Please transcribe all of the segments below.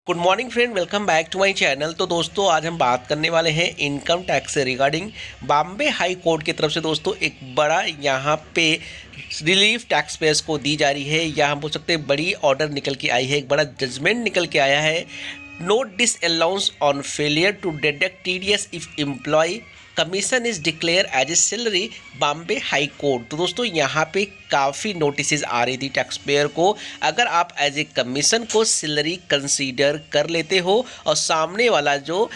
Good morning friend, welcome back to my channel. तो दोस्तों आज हम बात करने वाले हैं इनकम टैक्स से रिगार्डिंग। बॉम्बे हाई कोर्ट की तरफ से दोस्तों एक बड़ा यहाँ पे रिलीफ टैक्स पेयर्स को दी जा रही है, या हम बोल सकते हैं बड़ी ऑर्डर निकल के आई है, एक बड़ा जजमेंट निकल के आया है। No disallowance on failure to deduct TDS if employ commission is declare as a salary, Bombay high court. तो दोस्तों यहाँ पे काफ़ी नोटिस आ रही थी टैक्स पेयर को, अगर आप एज ए कमीशन को सैलरी कंसीडर कर लेते हो और सामने वाला जो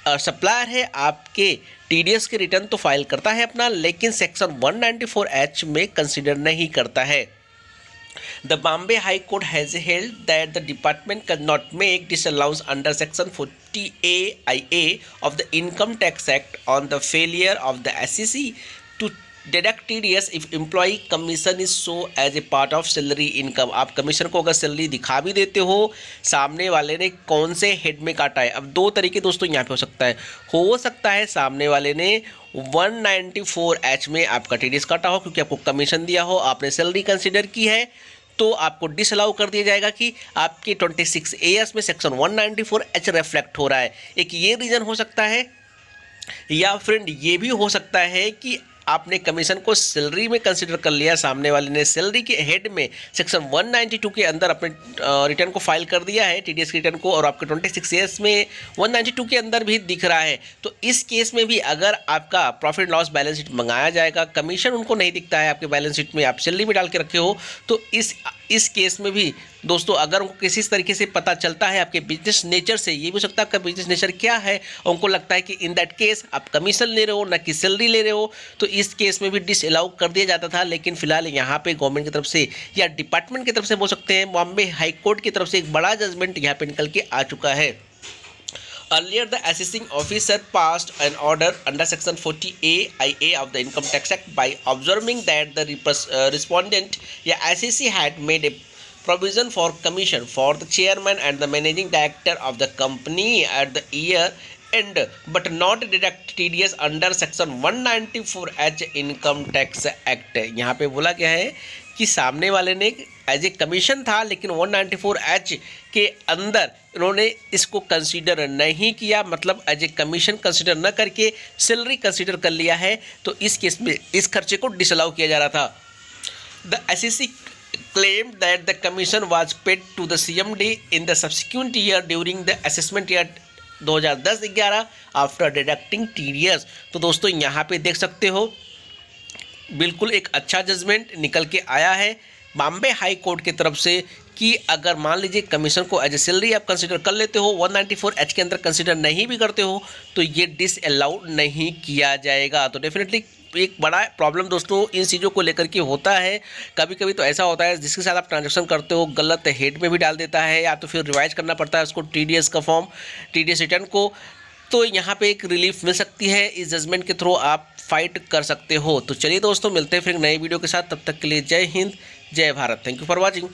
सप्लायर है आपके टीडीएस के रिटर्न तो फाइल करता है अपना, लेकिन सेक्शन 194H में कंसीडर नहीं करता है। The Bombay High Court has held that the department cannot make disallowance under Section 40A(IA) of the Income Tax Act on the failure of the SEC to deduct TDS if employee commission is so as a part of salary income। आप commission को अगर salary दिखा भी देते हो, सामने वाले ने कौन से हेड में काटा है। अब दो तरीके दोस्तों यहाँ पे हो सकता है सामने वाले ने 194H में आपका टीडीएस काटा हो क्योंकि आपको कमीशन दिया हो, आपने सैलरी कंसिडर की है, तो आपको डिसअलाउ कर दिया जाएगा कि आपके 26AS में सेक्शन 194H रिफ्लेक्ट हो रहा है। एक ये रीज़न हो सकता है, या फ्रेंड ये भी हो सकता है कि आपने कमीशन को सैलरी में कंसिडर कर लिया, सामने वाले ने सैलरी के हेड में सेक्शन 192 के अंदर अपने रिटर्न को फाइल कर दिया है, टीडीएस के रिटर्न को, और आपके 26AS में 192 के अंदर भी दिख रहा है। तो इस केस में भी अगर आपका प्रॉफिट लॉस बैलेंस शीट मंगाया जाएगा, कमीशन उनको नहीं दिखता है आपके बैलेंस शीट में, आप सैलरी में डाल के रखे हो, तो इस केस में भी दोस्तों अगर उनको किसी तरीके से पता चलता है आपके बिजनेस नेचर से, ये भी हो सकता है आपका बिजनेस नेचर क्या है, उनको लगता है कि इन दैट केस आप कमीशन ले रहे हो ना कि सैलरी ले रहे हो, तो इस केस में भी डिसअलाउ कर दिया जाता था। लेकिन फिलहाल यहाँ पे गवर्नमेंट की तरफ से या डिपार्टमेंट की तरफ से बोल सकते हैं, बॉम्बे हाई कोर्ट की तरफ से एक बड़ा जजमेंट यहाँ पे निकल के आ चुका है। Earlier, the assessing officer passed an order under Section 40A(IA) of the Income Tax Act by observing that the respondent या SEC had made a provision for commission for the chairman and the managing director of the company at the year end, but not deduct TDS under Section 194H Income Tax Act। यहाँ पे बोला गया है कि सामने वाले ने as a commission था, लेकिन 194H के अंदर इन्होंने इसको कंसीडर नहीं किया, मतलब एज ए कमीशन कंसीडर न करके सैलरी कंसीडर कर लिया है। तो इस केस में इस खर्चे को डिसअलाउ किया जा रहा था। The SEC claimed that the commission was paid to the CMD in the subsequent year during the assessment year 2010-11 after deducting TDS। तो दोस्तों यहाँ पे देख सकते हो बिल्कुल एक अच्छा जजमेंट निकल के आया है बॉम्बे हाई कोर्ट की तरफ से कि अगर मान लीजिए कमीशन को एज ए सैलरी आप कंसीडर कर लेते हो, 194H के अंदर कंसीडर नहीं भी करते हो, तो ये डिसअलाउड नहीं किया जाएगा। तो डेफिनेटली एक बड़ा प्रॉब्लम दोस्तों इन चीज़ों को लेकर के होता है। कभी कभी तो ऐसा होता है जिसके साथ आप ट्रांजेक्शन करते हो गलत हेड में भी डाल देता है, या तो फिर रिवाइज करना पड़ता है उसको टीडीएस का फॉर्म, टीडीएस रिटर्न को। तो यहाँ पे एक रिलीफ मिल सकती है, इस जजमेंट के थ्रू आप फाइट कर सकते हो। तो चलिए दोस्तों, मिलते हैं फिर नई वीडियो के साथ, तब तक के लिए जय हिंद, जय Bharat. Thank you for watching.